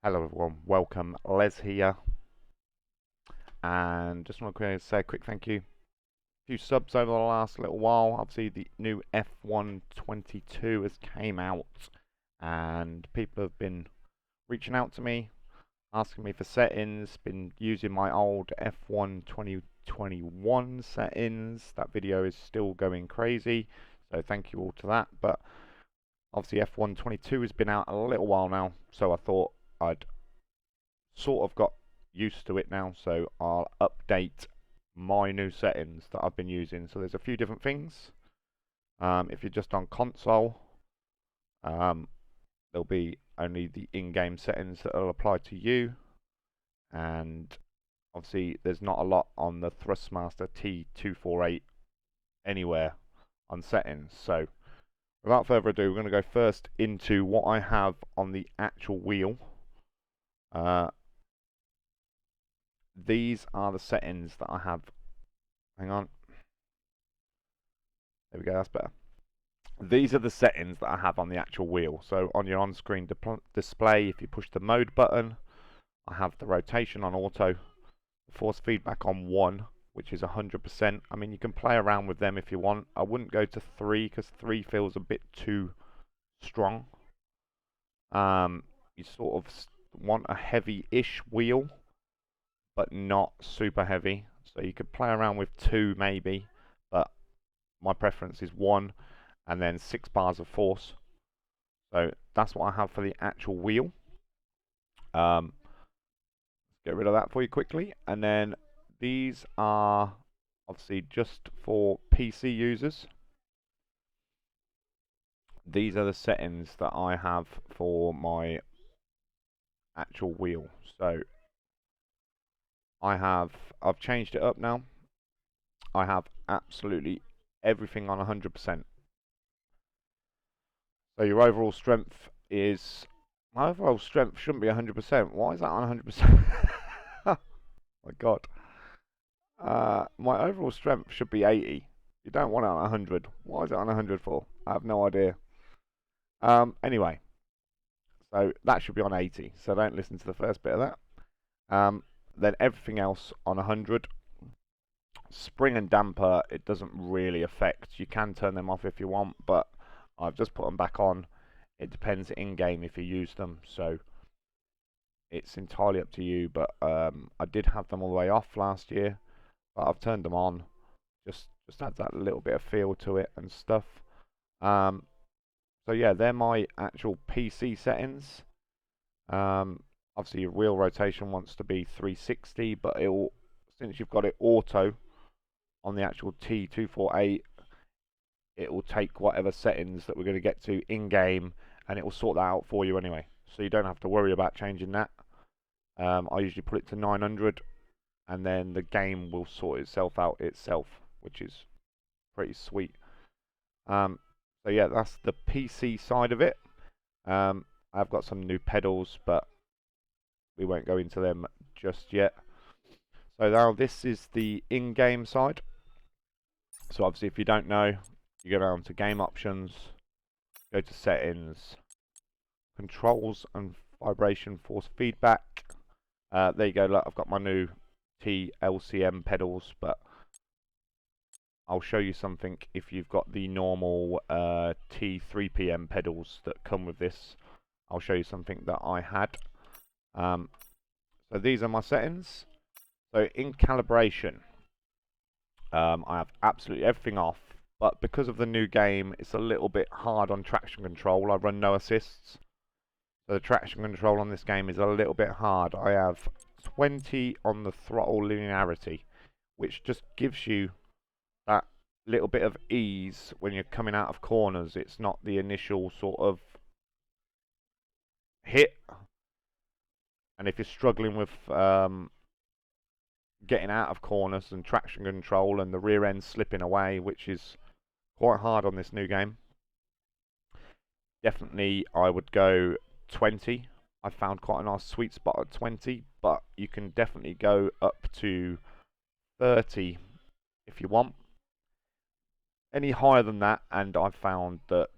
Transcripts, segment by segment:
Hello everyone, welcome. Les here, and just want to say a quick thank you. A few subs over the last little while. Obviously, the new F122 has came out, and people have been reaching out to me, asking me for settings. Been using my old F1 2021 settings. That video is still going crazy, so thank you all to that. But obviously, F122 has been out a little while now, so I thought I'd sort of got used to it now, so I'll update my new settings that I've been using. So there's a few different things. If you're just on console, there'll be only the in-game settings that will apply to you, and obviously there's not a lot on the Thrustmaster T248 anywhere on settings. So without further ado, we're going to go first into what I have on the actual wheel. These are the settings that I have. Hang on. There we go, that's better. These are the settings that I have on the actual wheel. So on your on-screen display, if you push the mode button, I have the rotation on auto, the force feedback on 1, which is 100%. I mean, you can play around with them if you want. I wouldn't go to 3 because 3 feels a bit too strong. You sort of want a heavy-ish wheel, but not super heavy. So you could play around with 2 maybe, but my preference is 1 and then 6 bars of force. So that's what I have for the actual wheel. Get rid of that for you quickly. And then these are obviously just for PC users. These are the settings that I have for my actual wheel. So I've changed it up now. I have absolutely everything on 100%. So your overall strength is... My overall strength shouldn't be 100%. Why is that on 100%? Oh my god. My overall strength should be 80. You don't want it on 100. Why is it on 100 for? I have no idea. Anyway. So that should be on 80. So don't listen to the first bit of that. Then everything else on 100. Spring and damper, it doesn't really affect. You can turn them off if you want, but I've just put them back on. It depends in-game if you use them, so it's entirely up to you. But I did have them all the way off last year, but I've turned them on. Just adds that little bit of feel to it and stuff. So yeah, they're my actual PC settings. Obviously your wheel rotation wants to be 360, but it'll, since you've got it auto on the actual T248, it will take whatever settings that we're going to get to in game, and it will sort that out for you anyway. So you don't have to worry about changing that. I usually put it to 900, and then the game will sort itself out itself, which is pretty sweet. So yeah, that's the PC side of it. I've got some new pedals, but we won't go into them just yet. So now this is the in-game side. So obviously if you don't know, you go down to game options, go to settings, controls and vibration force feedback. There you go, look, I've got my new T-LCM pedals, but I'll show you something if you've got the normal T3PM pedals that come with this. I'll show you something that I had. So these are my settings. So in calibration, I have absolutely everything off, but because of the new game, it's a little bit hard on traction control. I run no assists, so the traction control on this game is a little bit hard. I have 20 on the throttle linearity, which just gives you that little bit of ease when you're coming out of corners. It's not the initial sort of hit, and if you're struggling with getting out of corners and traction control and the rear end slipping away, which is quite hard on this new game, definitely I would go 20. I found quite a nice sweet spot at 20, but you can definitely go up to 30 if you want. Any higher than that, and I've found that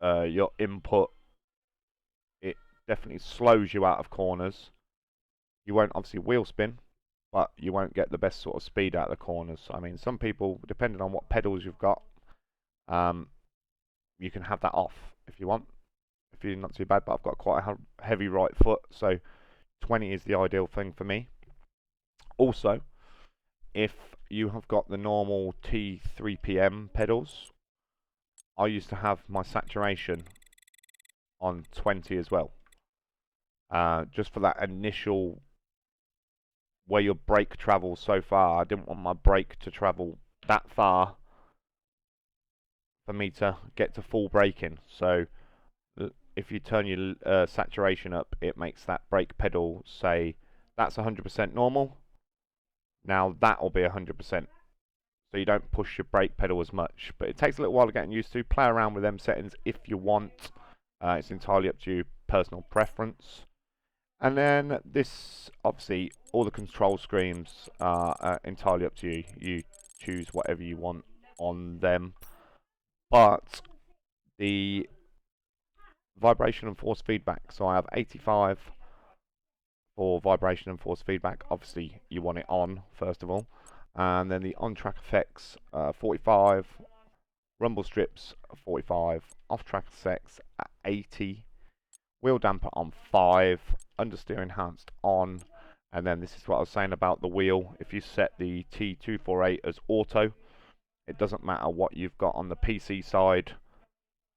your input, it definitely slows you out of corners. You won't obviously wheel spin, but you won't get the best sort of speed out of the corners. I mean, some people, depending on what pedals you've got, you can have that off if you want, if you're not too bad. But I've got quite a heavy right foot, so 20 is the ideal thing for me. Also, if you have got the normal T3PM pedals, I used to have my saturation on 20 as well, just for that initial where your brake travels so far. I didn't want my brake to travel that far for me to get to full braking. So if you turn your saturation up, it makes that brake pedal say that's 100% normal. Now that'll be 100%. So you don't push your brake pedal as much. But it takes a little while to get used to. Play around with them settings if you want. It's entirely up to you, personal preference. And then this, obviously, all the control screens are entirely up to you. You choose whatever you want on them. But the vibration and force feedback. So I have 85 for vibration and force feedback. Obviously, you want it on, first of all. And then the on-track effects, 45. Rumble strips, 45. Off-track effects at 80. Wheel damper on 5. Understeer enhanced on. And then this is what I was saying about the wheel. If you set the T248 as auto, it doesn't matter what you've got on the PC side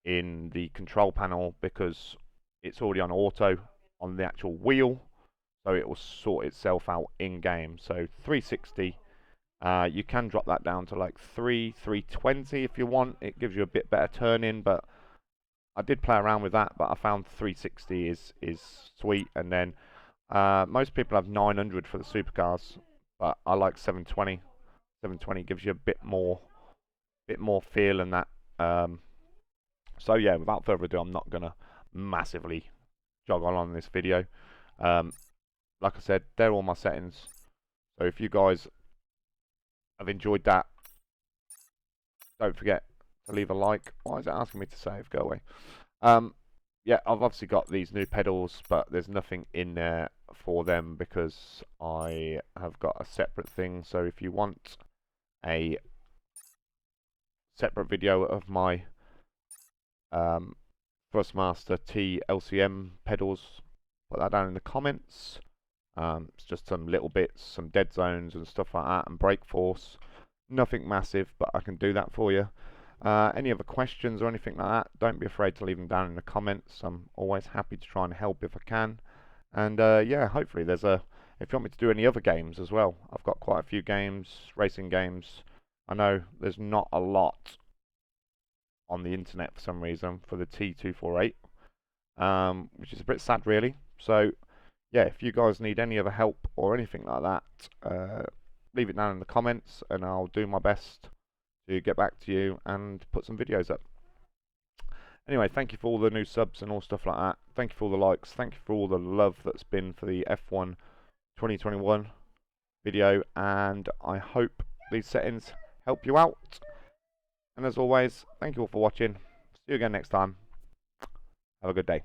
in the control panel, because it's already on auto on the actual wheel, so it will sort itself out in game. So 360, you can drop that down to like 320 if you want. It gives you a bit better turning, but I did play around with that, but I found 360 is sweet. And then most people have 900 for the supercars, but I like 720. 720 gives you a bit more feel in that. So yeah, without further ado, I'm not gonna massively jog on this video. Like I said, they're all my settings. So if you guys have enjoyed that, don't forget to leave a like. Why is it asking me to save? Go away. Yeah, I've obviously got these new pedals, but there's nothing in there for them because I have got a separate thing. So if you want a separate video of my Thrustmaster T-LCM pedals, put that down in the comments. It's just some little bits, some dead zones and stuff like that, and brake force. Nothing massive, but I can do that for you. Any other questions or anything like that, don't be afraid to leave them down in the comments. I'm always happy to try and help if I can. And yeah, hopefully if you want me to do any other games as well, I've got quite a few games, racing games. I know there's not a lot on the internet for some reason for the T248, which is a bit sad really. So yeah, if you guys need any other help or anything like that, leave it down in the comments and I'll do my best to get back to you and put some videos up. Anyway, thank you for all the new subs and all stuff like that. Thank you for all the likes. Thank you for all the love that's been for the F1 2021 video, and I hope these settings help you out. And as always, thank you all for watching. See you again next time. Have a good day.